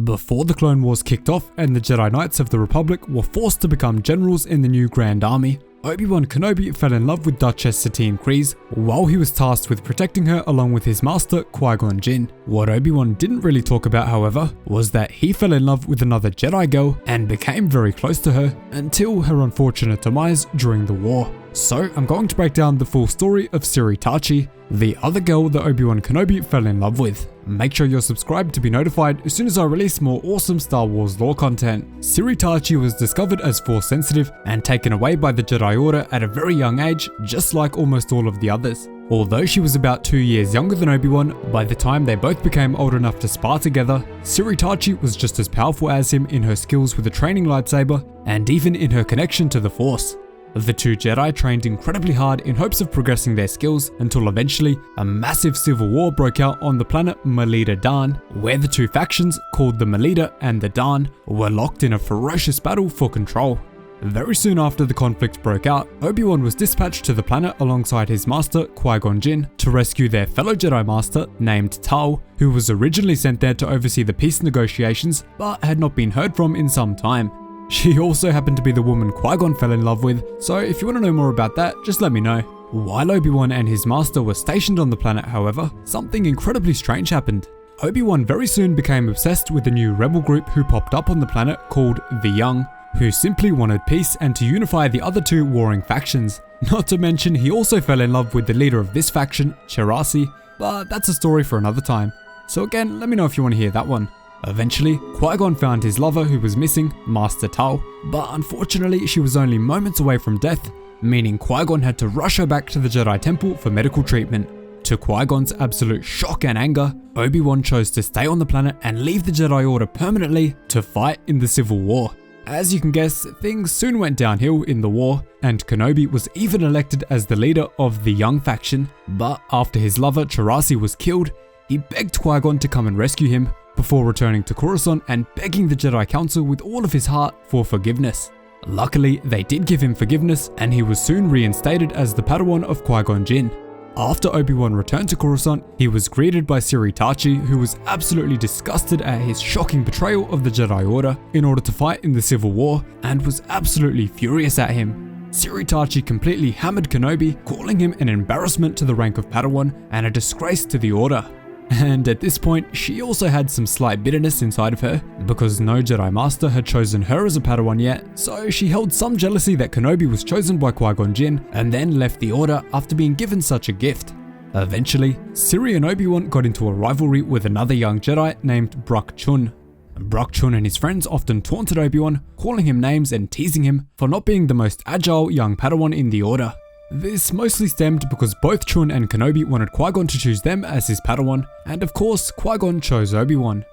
Before the Clone Wars kicked off and the Jedi Knights of the Republic were forced to become generals in the new Grand Army, Obi-Wan Kenobi fell in love with Duchess Satine Kryze while he was tasked with protecting her along with his master Qui-Gon Jinn. What Obi-Wan didn't really talk about, however, was that he fell in love with another Jedi Girl and became very close to her until her unfortunate demise during the war. So I'm going to break down the full story of Siri Tachi, the other girl that Obi-Wan Kenobi fell in love with. Make sure you're subscribed to be notified as soon as I release more awesome Star Wars lore content. Siri Tachi was discovered as Force sensitive and taken away by the Jedi Order at a very young age, just like almost all of the others. Although she was about 2 years younger than Obi-Wan, by the time they both became old enough to spar together, Siri Tachi was just as powerful as him in her skills with the training lightsaber and even in her connection to the Force. The two Jedi trained incredibly hard in hopes of progressing their skills until eventually a massive civil war broke out on the planet Melida Daan, where the two factions called the Melida and the Daan were locked in a ferocious battle for control. Very soon after the conflict broke out, Obi-Wan was dispatched to the planet alongside his master Qui-Gon Jinn to rescue their fellow Jedi master named Tal, who was originally sent there to oversee the peace negotiations but had not been heard from in some time. She also happened to be the woman Qui-Gon fell in love with, so if you want to know more about that, just let me know. While Obi-Wan and his master were stationed on the planet, however, something incredibly strange happened. Obi-Wan very soon became obsessed with a new rebel group who popped up on the planet called the Young, who simply wanted peace and to unify the other two warring factions. Not to mention he also fell in love with the leader of this faction, Cherasi, but that's a story for another time. So again, let me know if you want to hear that one. Eventually, Qui-Gon found his lover who was missing, Master Tal, but unfortunately she was only moments away from death, meaning Qui-Gon had to rush her back to the Jedi Temple for medical treatment. To Qui-Gon's absolute shock and anger, Obi-Wan chose to stay on the planet and leave the Jedi Order permanently to fight in the Civil War. As you can guess, things soon went downhill in the war, and Kenobi was even elected as the leader of the Young faction, but after his lover Cherasi was killed, he begged Qui-Gon to come and rescue him, before returning to Coruscant and begging the Jedi Council with all of his heart for forgiveness. Luckily, they did give him forgiveness and he was soon reinstated as the Padawan of Qui-Gon Jinn. After Obi-Wan returned to Coruscant, he was greeted by Siri Tachi, who was absolutely disgusted at his shocking betrayal of the Jedi Order in order to fight in the Civil War and was absolutely furious at him. Siri Tachi completely hammered Kenobi, calling him an embarrassment to the rank of Padawan and a disgrace to the Order. And at this point, she also had some slight bitterness inside of her, because no Jedi Master had chosen her as a Padawan yet, so she held some jealousy that Kenobi was chosen by Qui-Gon Jinn and then left the Order after being given such a gift. Eventually, Siri and Obi-Wan got into a rivalry with another young Jedi named Brock Chun. Brock Chun and his friends often taunted Obi-Wan, calling him names and teasing him for not being the most agile young Padawan in the Order. This mostly stemmed because both Chun and Kenobi wanted Qui-Gon to choose them as his Padawan, and of course Qui-Gon chose Obi-Wan.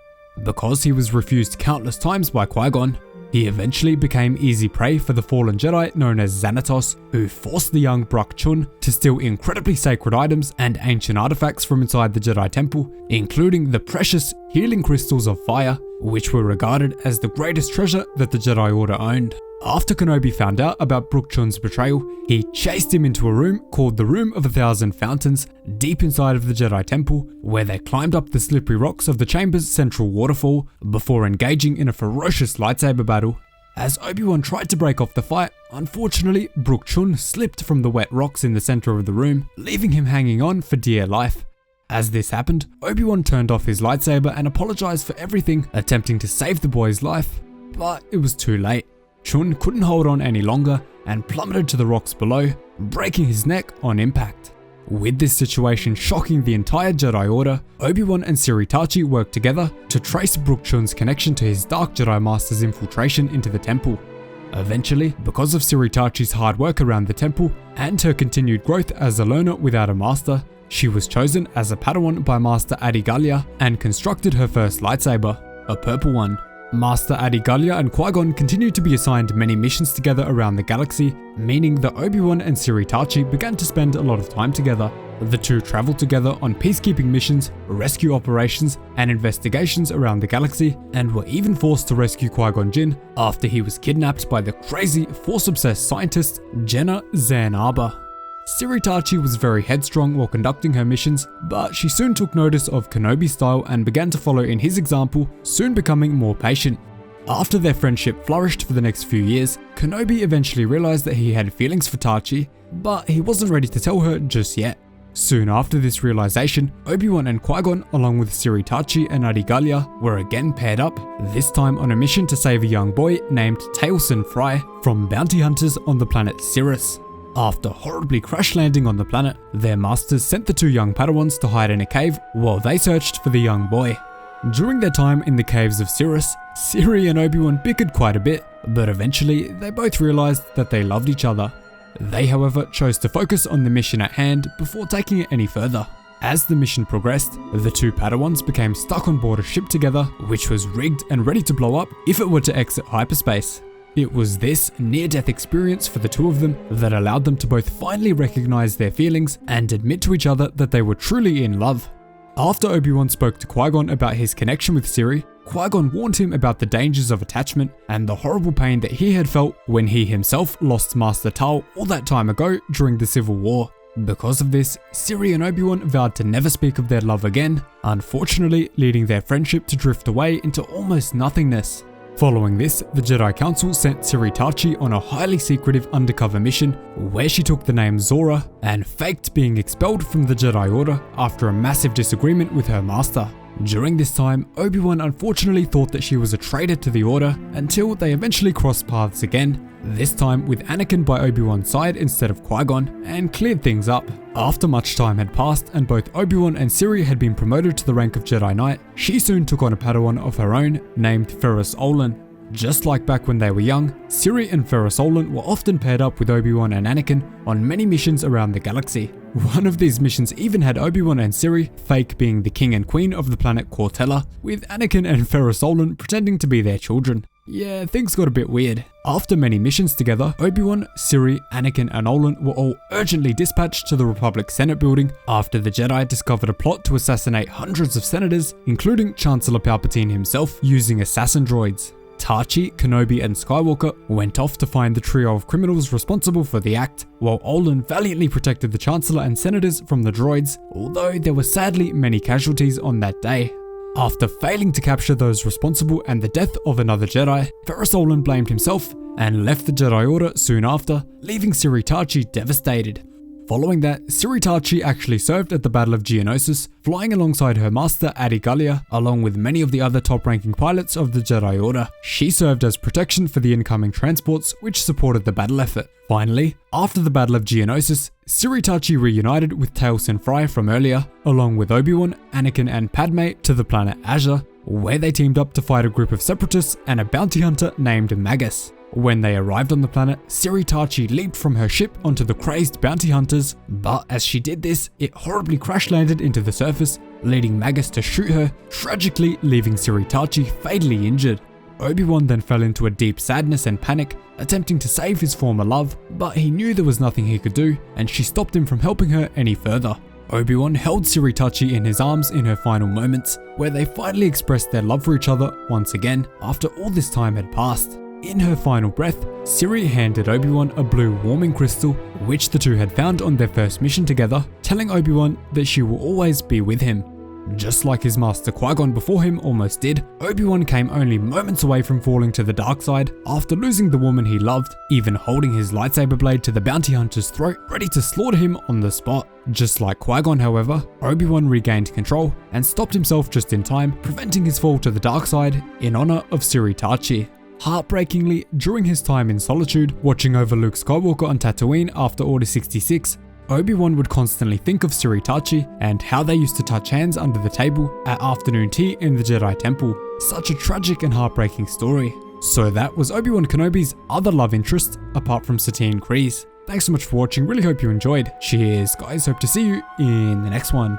Because he was refused countless times by Qui-Gon, he eventually became easy prey for the fallen Jedi known as Xanatos, who forced the young Brock Chun to steal incredibly sacred items and ancient artifacts from inside the Jedi Temple, including the precious healing crystals of fire, which were regarded as the greatest treasure that the Jedi Order owned. After Kenobi found out about Brook Chun's betrayal, he chased him into a room called the Room of 1,000 Fountains, deep inside of the Jedi Temple, where they climbed up the slippery rocks of the chamber's central waterfall before engaging in a ferocious lightsaber battle. As Obi-Wan tried to break off the fight, unfortunately, Brook Chun slipped from the wet rocks in the center of the room, leaving him hanging on for dear life. As this happened, Obi-Wan turned off his lightsaber and apologized for everything, attempting to save the boy's life, but it was too late. Chun couldn't hold on any longer and plummeted to the rocks below, breaking his neck on impact. With this situation shocking the entire Jedi Order, Obi-Wan and Siri Tachi worked together to trace Brook Chun's connection to his Dark Jedi Master's infiltration into the temple. Eventually, because of Siri Tachi's hard work around the temple and her continued growth as a learner without a master, she was chosen as a Padawan by Master Adi Gallia and constructed her first lightsaber, a purple one. Master Adi Gallia and Qui-Gon continued to be assigned many missions together around the galaxy, meaning that Obi-Wan and Siri Tachi began to spend a lot of time together. The two traveled together on peacekeeping missions, rescue operations, and investigations around the galaxy, and were even forced to rescue Qui-Gon Jinn after he was kidnapped by the crazy, Force-obsessed scientist Jenna Zan Arbor. Siri Tachi was very headstrong while conducting her missions, but she soon took notice of Kenobi's style and began to follow in his example, soon becoming more patient. After their friendship flourished for the next few years, Kenobi eventually realized that he had feelings for Tachi, but he wasn't ready to tell her just yet. Soon after this realization, Obi-Wan and Qui-Gon, along with Siri Tachi and Adi Gallia, were again paired up, this time on a mission to save a young boy named Taliesin Fry from bounty hunters on the planet Cirrus. After horribly crash landing on the planet, their masters sent the two young Padawans to hide in a cave while they searched for the young boy. During their time in the caves of Cirrus, Siri and Obi-Wan bickered quite a bit, but eventually they both realized that they loved each other. They, however, chose to focus on the mission at hand before taking it any further. As the mission progressed, the two Padawans became stuck on board a ship together, which was rigged and ready to blow up if it were to exit hyperspace. It was this near-death experience for the two of them that allowed them to both finally recognize their feelings and admit to each other that they were truly in love. After Obi-Wan spoke to Qui-Gon about his connection with Siri, Qui-Gon warned him about the dangers of attachment and the horrible pain that he had felt when he himself lost Master Tal all that time ago during the Civil War. Because of this, Siri and Obi-Wan vowed to never speak of their love again, unfortunately leading their friendship to drift away into almost nothingness. Following this, the Jedi Council sent Siri Tachi on a highly secretive undercover mission where she took the name Zora and faked being expelled from the Jedi Order after a massive disagreement with her master. During this time, Obi-Wan unfortunately thought that she was a traitor to the Order until they eventually crossed paths again, this time with Anakin by Obi-Wan's side instead of Qui-Gon, and cleared things up. After much time had passed and both Obi-Wan and Siri had been promoted to the rank of Jedi Knight, she soon took on a Padawan of her own named Ferocious. Just like back when they were young, Siri and Ferocious were often paired up with Obi-Wan and Anakin on many missions around the galaxy. One of these missions even had Obi-Wan and Siri fake being the king and queen of the planet Cortella, with Anakin and Ferocious pretending to be their children. Yeah, things got a bit weird. After many missions together, Obi-Wan, Siri, Anakin and Olin were all urgently dispatched to the Republic Senate building after the Jedi discovered a plot to assassinate hundreds of senators, including Chancellor Palpatine himself, using assassin droids. Tachi, Kenobi and Skywalker went off to find the trio of criminals responsible for the act, while Olin valiantly protected the Chancellor and senators from the droids, although there were sadly many casualties on that day. After failing to capture those responsible and the death of another Jedi, Ferocious blamed himself and left the Jedi Order soon after, leaving Siri Tachi devastated. Following that, Siri Tachi actually served at the Battle of Geonosis, flying alongside her master Adi Gallia, along with many of the other top-ranking pilots of the Jedi Order. She served as protection for the incoming transports, which supported the battle effort. Finally, after the Battle of Geonosis, Siri Tachi reunited with Taliesin Fry from earlier, along with Obi-Wan, Anakin and Padme to the planet Azure, where they teamed up to fight a group of separatists and a bounty hunter named Magus. When they arrived on the planet, Siri Tachi leaped from her ship onto the crazed bounty hunters, but as she did this, it horribly crash-landed into the surface, leading Magus to shoot her, tragically leaving Siri Tachi fatally injured. Obi-Wan then fell into a deep sadness and panic, attempting to save his former love, but he knew there was nothing he could do, and she stopped him from helping her any further. Obi-Wan held Siri Tachi in his arms in her final moments, where they finally expressed their love for each other once again after all this time had passed. In her final breath, Siri handed Obi-Wan a blue warming crystal, which the two had found on their first mission together, telling Obi-Wan that she will always be with him. Just like his master Qui-Gon before him almost did, Obi-Wan came only moments away from falling to the dark side after losing the woman he loved, even holding his lightsaber blade to the bounty hunter's throat, ready to slaughter him on the spot. Just like Qui-Gon, however, Obi-Wan regained control and stopped himself just in time, preventing his fall to the dark side in honor of Siri Tachi. Heartbreakingly, during his time in solitude, watching over Luke Skywalker on Tatooine after Order 66, Obi-Wan would constantly think of Siri Tachi and how they used to touch hands under the table at afternoon tea in the Jedi Temple. Such a tragic and heartbreaking story. So that was Obi-Wan Kenobi's other love interest, apart from Satine Kryze. Thanks so much for watching, really hope you enjoyed. Cheers guys, hope to see you in the next one.